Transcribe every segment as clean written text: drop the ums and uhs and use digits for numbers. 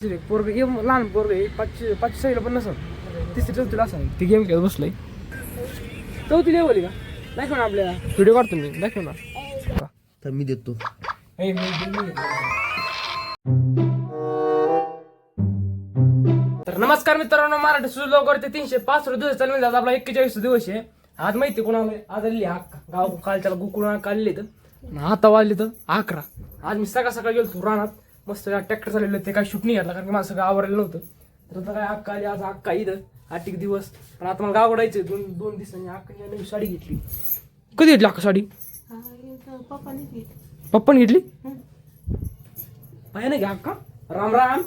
पोरग लहान पोरग आहे, पाचशे सहावीला पण नसत, तिसरी चौथीला असं ती गेम खेळत बसलंय. चौथी लेवल का दाखव ना, आपल्याला व्हिडिओ काढतो मी, दाखव ना. तर मी देतो. तर नमस्कार मित्रांनो, मराठी सुलोकरते 305 दिवस चालू आज आपला 41 दिवस आहे. आज माहिती कोणाला आज आलेली गाव कालच्याला गुकुळा काढले तर आता वाजले तर 11. आज मी सकाळ सकाळ गेलो रानात, मस्त ट्रॅक्टर चाललेलं, ते काय शूट नाही घातला कारण की माझं सगळं आवरलेलं नव्हतं. तर आता काय अक्का आली, आज अक्का इथं 8 एक दिवस. पण आता मला गाव ओढायचं दोन दिवसांनी. अक्काने नवी साडी घेतली. कधी घेतली अक्का साडी? पप्पाने घेतली. पाहिजे नाही घ्या अक्का. राम राम.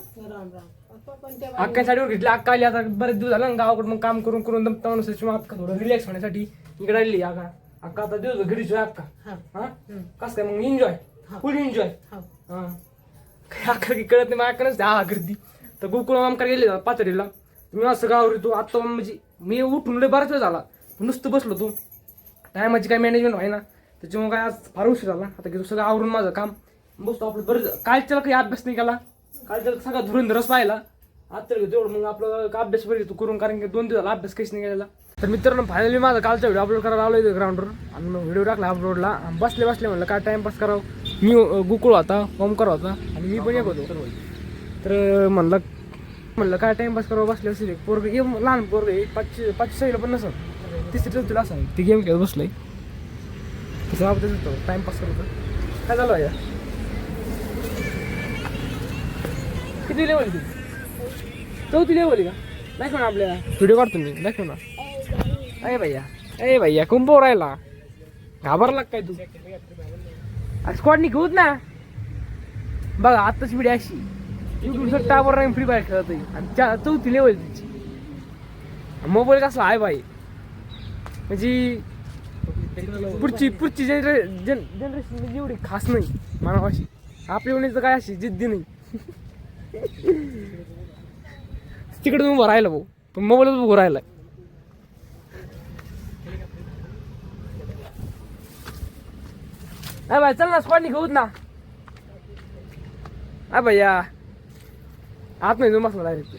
अक्का साडीवर घेतली. अक्का आली आता बरेच दिवस झालं ना गावाकडे, मग काम करून करून दमता माणूस, अक्का थोडं रिलॅक्स होण्यासाठी इकडे आलेली. अक्का अक्का आता दिवस घरीच आहे अक्का. हा कसं काय मग एन्जॉय, फुल एन्जॉय. हा अक्का की कळत नाही मग अक्का नसते हा करती. तर गोकुळ मामकार गेले पातळीला. मी असं गावर येतो आता, म्हणजे मी उठून लय बराच वेळ झाला, नुसतं बसलो. तू टायमाची काय मॅनेजमेंट व्हाय ना, त्याच्यामुळे काय आज फार उशीर झाला. आता की सगळं आवरून माझं काम बसतो आपलं. बरं कालच्याला काही अभ्यास नाही केला, कालच्याला सगळा धुरंधरच पाहिला. आता तेवढं मग आपलं अभ्यास बरं तू करून, कारण की 2 दिवस झाला अभ्यास काहीच नाही केलेला. तर मित्रांनो फायनली माझा कालचा व्हिडिओ अपलोड करायला आलो इथे ग्राउंडवर, आणि मग व्हिडिओ टाकला अपलोडला. बसले म्हणलं काय टाइमपास करावं. मी गोकुळ होता, ओमकार होता, आणि मी पण एक होतो. तर म्हणलं काय टाइमपास करावं. बसले असेल पोरग लहान पोरग आहे, पाचशे सहावीला पण नसत, तिसरी चौथीला असं ती गेम खेळत बसलंय. तसं आपण होतो टाइमपास करत. काय झालं या किती लेवल ती? चौथी लेवल का दाखव ना, आपल्याला व्हिडिओ काढतो मी, दाखव ना. अरे भैया कुंभो राहिला, घाबरला काय तू? स्क्वॉडनी घेऊच ना. बघा आत्ताच व्हिडिओ अशी युट्यूबचा टावर राहील, फ्री फायर खेळत आणि चौथी लेवल तिची. मोबाईल कसला आहे बाई, म्हणजे पुढची जनरेशन एवढी खास नाही मानवाशी. आपल्या वेळेस काय अशी जिद्दी नाही. तिकडे उभं राहिला भाऊ, पण मोबाईलच उभं राहिला. अरे भाई चल ना, स्क्वॉडनी घेऊच ना. अरे भैया आत नाही मस्त डायरेक्ट.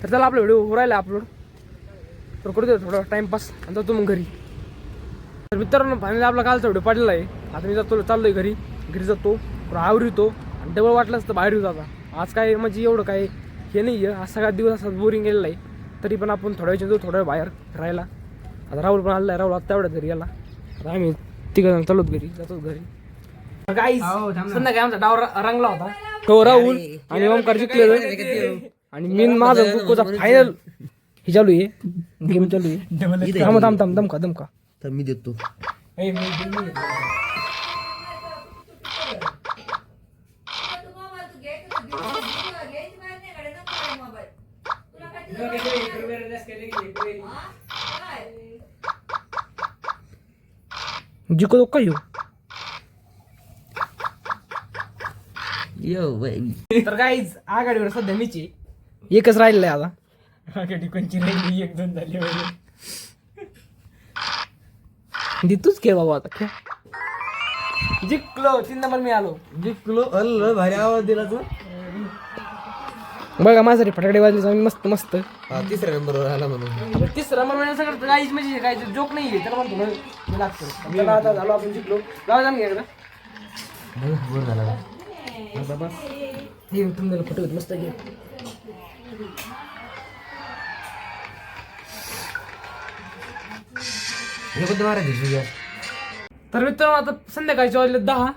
तर चला आपला व्हिडिओ राहिला अपलोड, तर करू दे थोडा टाइमपास आणि जातो मग घरी. तर मित्रांनो फायनली आपला कालचा व्हिडिओ पडलेला आहे. आता मी जातो, चाललोय घरी जातो, आवरितो आणि डबल वाटलं असतं बाहेर येऊ. आता आज काय म्हणजे एवढं काय हे नाही आहे, आज सगळा दिवस असा बोरिंग गेलेला आहे. तरी पण आपण थोड्या वेळ थोड्या वेळ बाहेर राहायला. आता राहुल पण आलेला आहे, राहुल आता एवढ्या घरी याला. आता आम्ही तिघं चालूच घरी, जातोच घरी. संध्याकाळी आमचा डाव रंगला होता. तो राहुल आणि ओमकार जिंकले, आणि मी माझं गुक्कोचा फायनल हे चालू आहे, गेम चालू आहे. दमका तर मी देतो. जिको तो काय तर गाईज आघाडीवर सध्या मीची एकच राहिलेलं आहे. आता आघाडी कोणची राहिली, 1-2 झाली वगैरे. तूच खेळ बाबा, आता खेळ. जिंकलो 3 नंबर मी आलो. जिंकलो. अल्ल भारी आवाज दिला तू. बघा माझ्यासाठी फटाकडे वाजले जाऊन मस्त मस्त. तिसऱ्या नंबरवर आला म्हणून. तिसरा नंबर सगळं गाईज म्हणजे काय जोक नाही आहे, त्याला म्हणतो ना लागतो. त्याला आता झालो आपण जिंकलो. गाव जाण घ्या एकदा. बरं झाला बाबा हे तुम्हाला फोटो मस्त घे. तर मित्रांनो आता संध्याकाळचे वाजले 10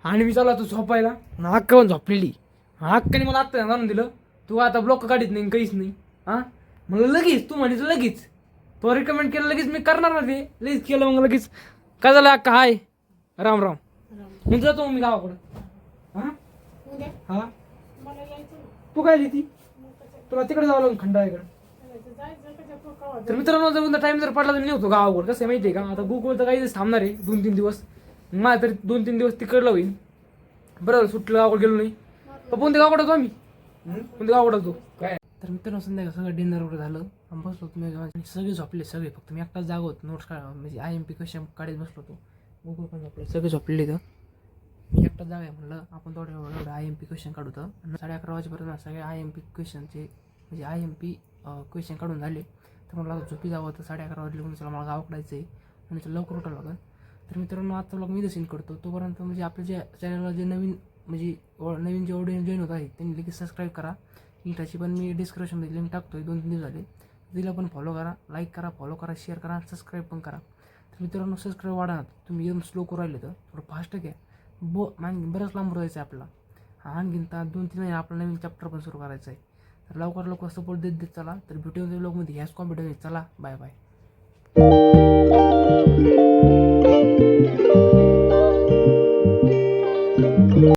आणि मी चालू आता झोपायला. अक्का पण झोपलेली. अक्काने मला आत्ता जाणून दिलं तू आता ब्लॉक काढत नाही, काहीच नाही. हा म्हणलं लगेच तू म्हणायचं लगेच, तो रिकमेंड केलं लगेच मी करणार ना ते. लगेच केलं मग लगेच. काय झालं अक्का? हाय राम राम. म्हणजे जातो मग मी गावाकडं. हा तू काय लिहिती? तुला तिकडे जावं लागून खंडाळ्याकडे. तर मित्रांनो जर उद्या टाइम जर पडला तर मी होतो गावाकडे. कसं माहितीये का, आता गोकुळ तर काही थांबणार आहे 2-3 दिवस. मला तरी 2-3 दिवस तिकडलं होईल. बरं सुटलं, गावाकडे गेलो नाही. कोणत्या गावाकडे होतो आम्ही, कोणत्या गावाकडे होतो काय. तर मित्रांनो संध्याकाळ सगळं डिनर वगैरे झालं, बसलो तुम्ही सगळे झोपले. सगळे फक्त मी एकटाच जागा होतो. नोट्स काढ म्हणजे IMP कशा काढत बसलो होतो. गोकुळ पण झोपले, सगळे झोपलेले. तर मी एकटा जागा आहे म्हणलं आपण एवढं आय एम पी क्वेश्चन काढू तर 11:30 वाजेपर्यंत सगळे आय एम पी क्वेश्चनचे म्हणजे आय एम पी क्वेश्चन काढून झाले. तर मला झोपी जावं तर 11:30 वाजले म्हणून चला मला गावाकडायचं आहे आणि चला लवकर उठावं लागेल. तर मित्रांनो आजचा ब्लॉग मी सीन करतो. तोपर्यंत म्हणजे आपल्या ज्या चॅनलला जे नवीन म्हणजे नवीन जे ऑडियन्स जॉईन होत आहेत त्यांनी लगेच सबस्क्राईब करा. लिंकाची पण मी डिस्क्रिप्शनमध्ये लिंक टाकतोय 2-3 दिवस झाले. तिला पण फॉलो करा, लाईक करा, फॉलो करा, शेअर करा, सबस्क्राईब पण करा. तर मित्रांनो सबस्क्राईब वाढा ना. तुम्ही एकदम स्लो करू राहिले तर थोडं फास्ट घ्या. बरंच लांब जायचं आहे आपला. आणखीन 2-3 महिने आपला नवीन चॅप्टर पण सुरू करायचं आहे. तर लवकर सपोर्ट देत चला. तर भेटून ब्लॉगमध्ये ह्याच कॉम्पिटिशन. चला बाय बाय.